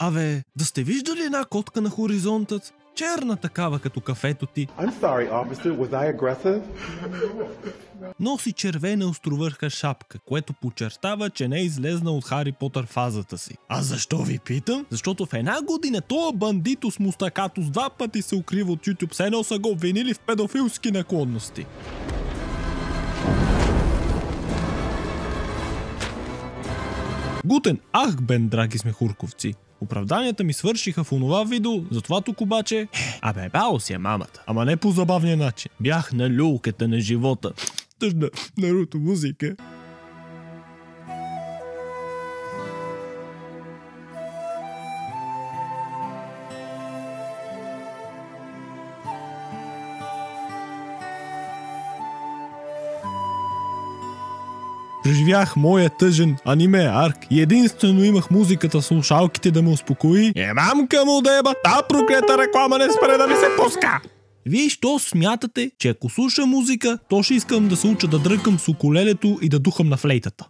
Абе, да сте виждали една котка на хоризонтът? Черна такава като кафето ти. I'm sorry, officer. Was I aggressive? Носи червена островърха шапка, което подчертава, че не е излезна от Хари Потър фазата си. А защо ви питам? Защото в една година тоя бандито с мустакато с 2 пъти се укрива от YouTube, все едно са го обвинили в педофилски наклонности. Гутен Ахбен, драги смехурковци. Оправданията ми свършиха в онова видео, затова тук обаче... Абе, бао си е мамата. Ама не по забавния начин. Бях на люлката на живота. Тъжна Наруто музика. Преживях моя тъжен аниме арк и единствено имах музиката в слушалките да ме успокои. Мамка му деба, та проклета реклама не спре да ми се пуска! Вие що смятате, че ако слуша музика, то ще искам да се уча да дръкам с укулелето и да духам на флейтата?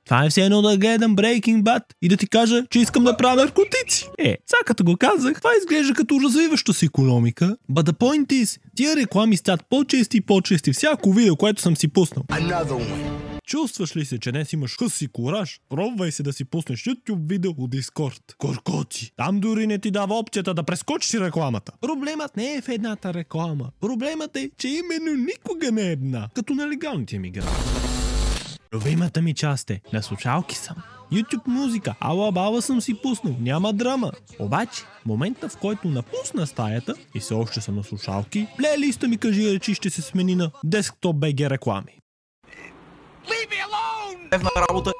Това е все едно да гледам Breaking Bad и да ти кажа, че искам да правя наркотици. Сега като го казах, това изглежда като развиваща се икономика. But the point is, тия реклами стават по-чести и по-чести всяко видео, което съм си пуснал. Чувстваш ли се, че днес имаш хъс и кураж? Пробвай се да си пуснеш YouTube видео от Discord. Коркоци. Там дори не ти дава опцията да прескочиш рекламата. Проблемът не е в едната реклама. Проблемът е, че именно никога не е една. Като на легалните мигранти. Любимата ми част е, на слушалки съм. YouTube музика, ала-бала съм си пуснал, няма драма. Обаче, момента в който напусна стаята и все още съм на слушалки, плейлиста ми кажи речи ще се смени на Desktop BG реклами. На работа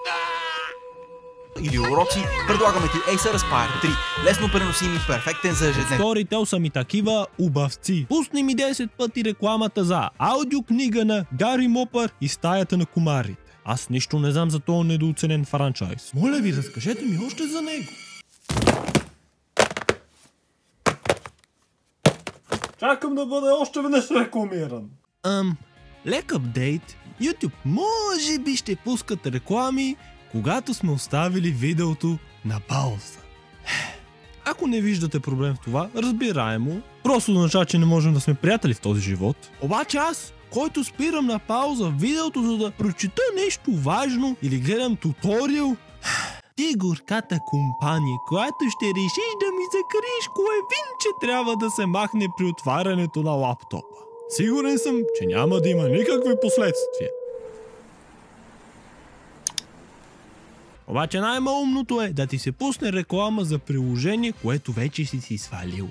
или уроци, предлагаме ти Acer Aspire 3. Лесно преносим и перфектен за ежедневие. Storytel са ми такива убавци. Пусни ми 10 пъти рекламата за аудиокнига на Гари Мопър и стаята на комарите. Аз нищо не знам за този недооценен франчайз. Моля ви, разкажете ми още за него. Чакам да бъде още веднъж рекламиран. Лек апдейт. YouTube може би ще пускат реклами, когато сме оставили видеото на пауза. Ако не виждате проблем в това, разбираемо. Просто означава, че не можем да сме приятели в този живот. Обаче аз, който спирам на пауза видеото, за да прочита нещо важно или гледам туториал, ти горката компания, която ще решиш да ми закриеш кое винче трябва да се махне при отварянето на лаптопа. Сигурен съм, че няма да има никакви последствия. Обаче най-малумното е да ти се пусне реклама за приложение, което вече си свалил.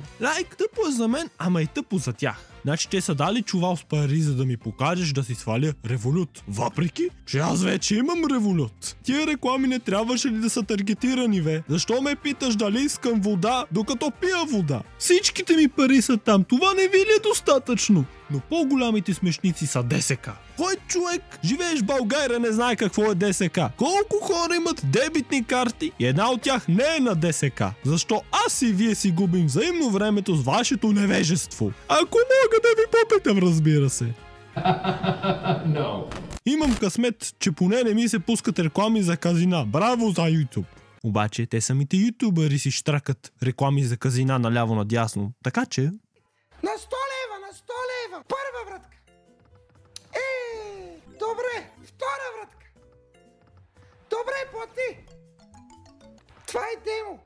Тъпо е за мен, ама и тъпо за тях. Значи те са дали чувал с пари, за да ми покажеш да си сваля Revolut. Въпреки, че аз вече имам Revolut. Тия реклами не трябваше ли да са таргетирани, бе? Защо ме питаш дали искам вода, докато пия вода? Всичките ми пари са там, това не ви ли е достатъчно? Но по-голямите смешници са ДСК. Кой човек, живееш в България, не знае какво е ДСК? Колко хора имат дебитни карти и една от тях не е на ДСК? Защо аз и вие си губим взаимно времето с вашето невежество? Ако мога да ви попитам, разбира се. No. Имам късмет, че поне не ми се пускат реклами за казина. Браво за YouTube! Обаче те самите ютубъри си штракат реклами за казина наляво-надясно. Така че... На 100 лева, на 100 лева! Първа вратка! Добре! Втора вратка! Добре, плати! Това е демо!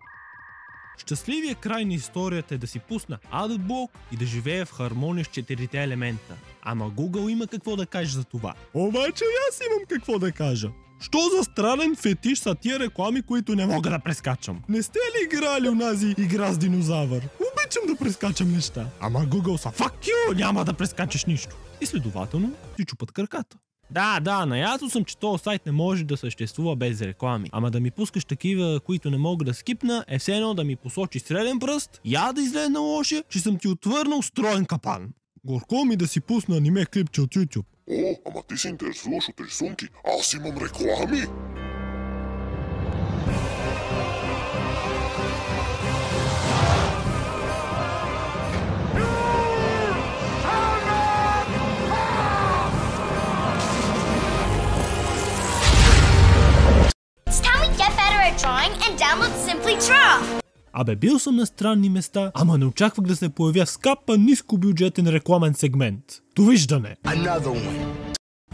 Щастливия край на историята е да си пусна адблок и да живее в хармония с 4-те елемента. Ама Google има какво да каже за това. Обаче аз имам какво да кажа. Що за странен фетиш са тия реклами, които не мога да прескачам? Не сте ли играли унази игра с динозавър? Обичам да прескачам неща. Ама Google са fuck you, няма да прескачаш нищо. И следователно ти чупат краката. Да, наясно съм, че този сайт не може да съществува без реклами. Ама да ми пускаш такива, които не мога да скипна, е все едно да ми посочи среден пръст, я да излезна лоша, че съм ти отвърнал строен капан. Горко ми да си пусна аниме клипче от YouTube. О, ама ти се интересуваш от рисунки, аз имам реклами! Абе, бил съм на странни места, ама не очаквах да се появя в скапа нискобюджетен рекламен сегмент. Довиждане!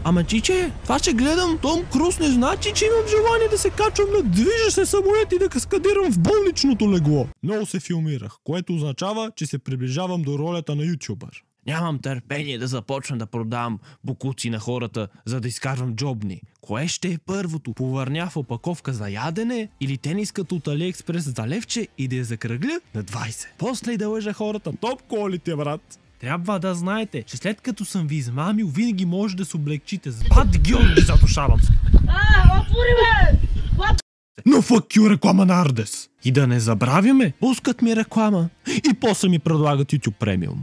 Ама чиче, това че гледам Том Круз не значи, че имам желание да се качвам на движещ се самолет и да каскадирам в болничното легло. Много се филмирах, което означава, че се приближавам до ролята на ютубър. Нямам търпение да започна да продавам бокуци на хората, за да изкарвам джобни. Кое ще е първото? Повърня в опаковка за ядене или тениската от Алиекспрес за левче и да я закръгля на 20? После и да лъжа хората. Топ колите, брат! Трябва да знаете, че след като съм ви измамил, винаги може да се облегчите с бат Георги, задушавам се. Но fuck you, реклама на Ардес. И да не забравяме, пускат ми реклама и после ми предлагат YouTube Premium.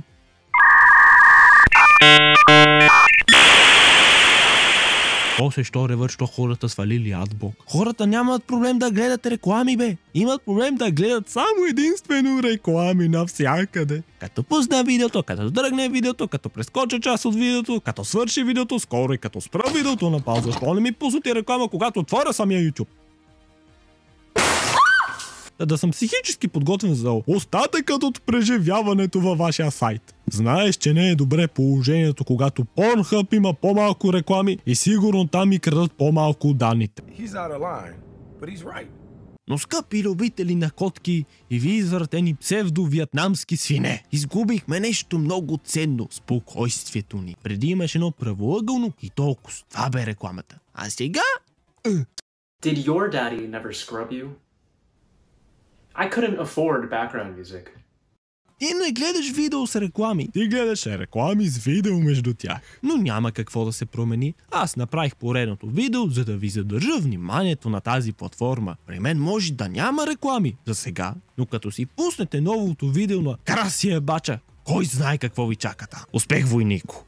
После що ревът, що хората свалили адблок. Хората нямат проблем да гледат реклами, бе. Имат проблем да гледат само единствено реклами навсякъде. Като пусна видеото, като дръгне видеото, като прескоча част от видеото, като свърши видеото, скоро и като спра видеото на пауза. Защо не ми пуснати реклама, когато отворя самия YouTube? Да съм психически подготвен за остатъкът от преживяването във вашия сайт. Знаеш, че не е добре положението, когато Pornhub има по-малко реклами и сигурно там ми крадат по-малко от данните. Но скъпи любители на котки и ви извратени псевдо-виетнамски свине, изгубихме нещо много ценно – спокойствието ни. Преди имаш едно правоъгълно и толкова. Това бе рекламата. А сега... Did your daddy never scrub you? I couldn't afford background music. Ти не гледаш видео с реклами. Ти гледаш реклами с видео между тях. Но няма какво да се промени. Аз направих поредното видео, за да ви задържа вниманието на тази платформа. При мен може да няма реклами за сега, но като си пуснете новото видео на Красия бача, кой знае какво ви чака там. Успех, войнико!